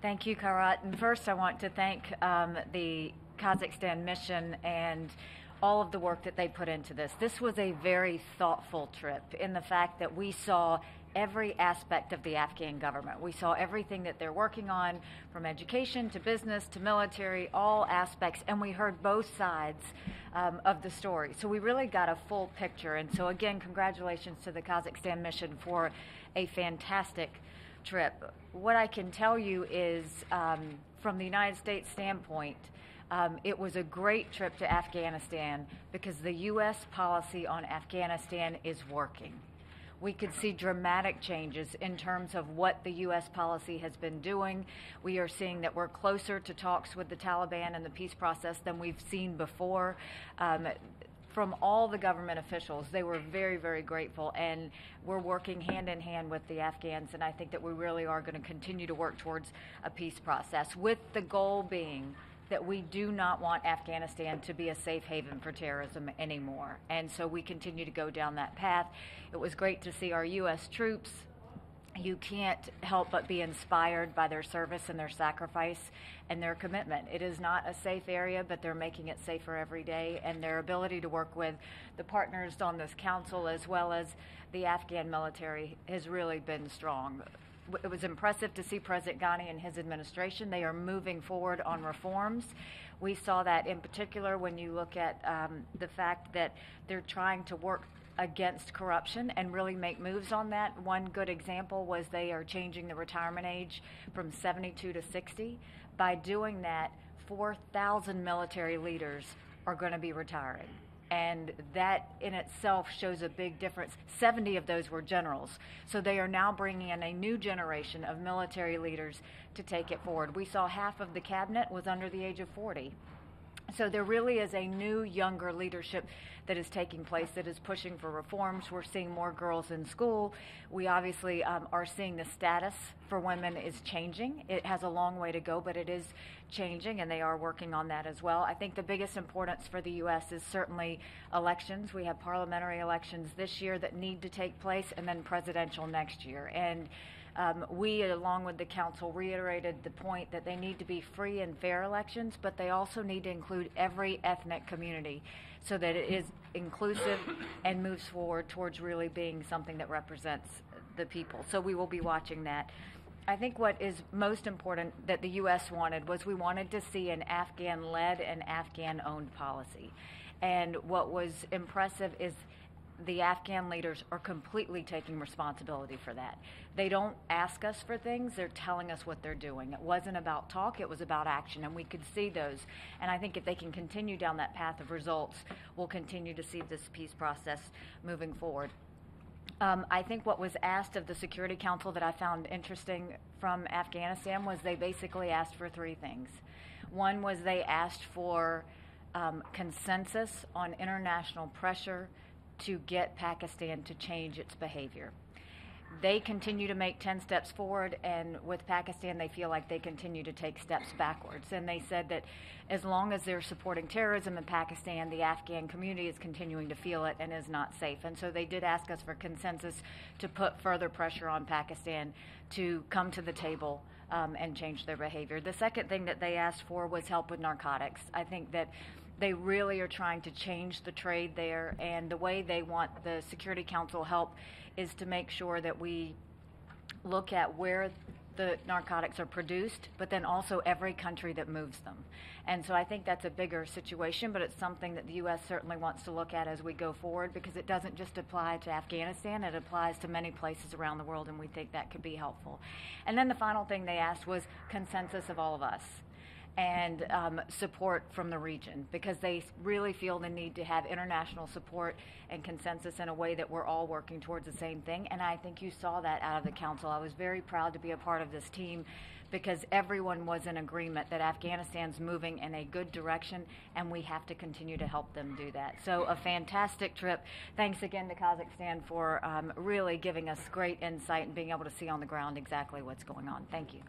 Thank you, Karat. And first, I want to thank the Kazakhstan mission and all of the work that they put into this. This was a very thoughtful trip in the fact that we saw every aspect of the Afghan government. We saw everything that they're working on, from education to business to military, all aspects, and we heard both sides of the story. So we really got a full picture. And so again, congratulations to the Kazakhstan mission for a fantastic trip. What I can tell you is, from the United States standpoint, it was a great trip to Afghanistan because the U.S. policy on Afghanistan is working. We could see dramatic changes in terms of what the U.S. policy has been doing. We are seeing that we're closer to talks with the Taliban and the peace process than we've seen before. From all the government officials, they were very, very grateful, and we're working hand in hand with the Afghans, and I think that we really are going to continue to work towards a peace process, with the goal being that we do not want Afghanistan to be a safe haven for terrorism anymore. And so we continue to go down that path. It was great to see our U.S. troops. You can't help but be inspired by their service and their sacrifice and their commitment. It is not a safe area, but they're making it safer every day, and their ability to work with the partners on this council as well as the Afghan military has really been strong. It was impressive to see President Ghani and his administration. They are moving forward on reforms. We saw that in particular when you look at the fact that they're trying to work against corruption and really make moves on that. One good example was they are changing the retirement age from 72 to 60. By doing that, 4,000 military leaders are going to be retiring. And that in itself shows a big difference. 70 of those were generals. So they are now bringing in a new generation of military leaders to take it forward. We saw half of the cabinet was under the age of 40. So there really is a new, younger leadership that is taking place that is pushing for reforms. We're seeing more girls in school. We obviously are seeing the status for women is changing. It has a long way to go, but it is changing, and they are working on that as well. I think the biggest importance for the U.S. is certainly elections. We have parliamentary elections this year that need to take place, and then presidential next year. And we, along with the council, reiterated the point that they need to be free and fair elections, but they also need to include every ethnic community so that it is inclusive and moves forward towards really being something that represents the people. So we will be watching that. I think what is most important that the U.S. wanted was we wanted to see an Afghan-led and Afghan-owned policy. And what was impressive is the Afghan leaders are completely taking responsibility for that. They don't ask us for things, they're telling us what they're doing. It wasn't about talk, it was about action, and we could see those. And I think if they can continue down that path of results, we'll continue to see this peace process moving forward. I think what was asked of the Security Council that I found interesting from Afghanistan was they basically asked for three things. One was they asked for consensus on international pressure to get Pakistan to change its behavior. They continue to make 10 steps forward, and with Pakistan, they feel like they continue to take steps backwards. And they said that as long as they're supporting terrorism in Pakistan, the Afghan community is continuing to feel it and is not safe. And so they did ask us for consensus to put further pressure on Pakistan to come to the table and change their behavior. The second thing that they asked for was help with narcotics. I think that they really are trying to change the trade there, and the way they want the Security Council help is to make sure that we look at where the narcotics are produced, but then also every country that moves them. And so I think that's a bigger situation, but it's something that the U.S. certainly wants to look at as we go forward, because it doesn't just apply to Afghanistan, it applies to many places around the world, and we think that could be helpful. And then the final thing they asked was consensus of all of us and support from the region, because they really feel the need to have international support and consensus in a way that we're all working towards the same thing. And I think you saw that out of the council. I was very proud to be a part of this team because everyone was in agreement that Afghanistan's moving in a good direction, and we have to continue to help them do that. So a fantastic trip. Thanks again to Kazakhstan for really giving us great insight and being able to see on the ground exactly what's going on. Thank you.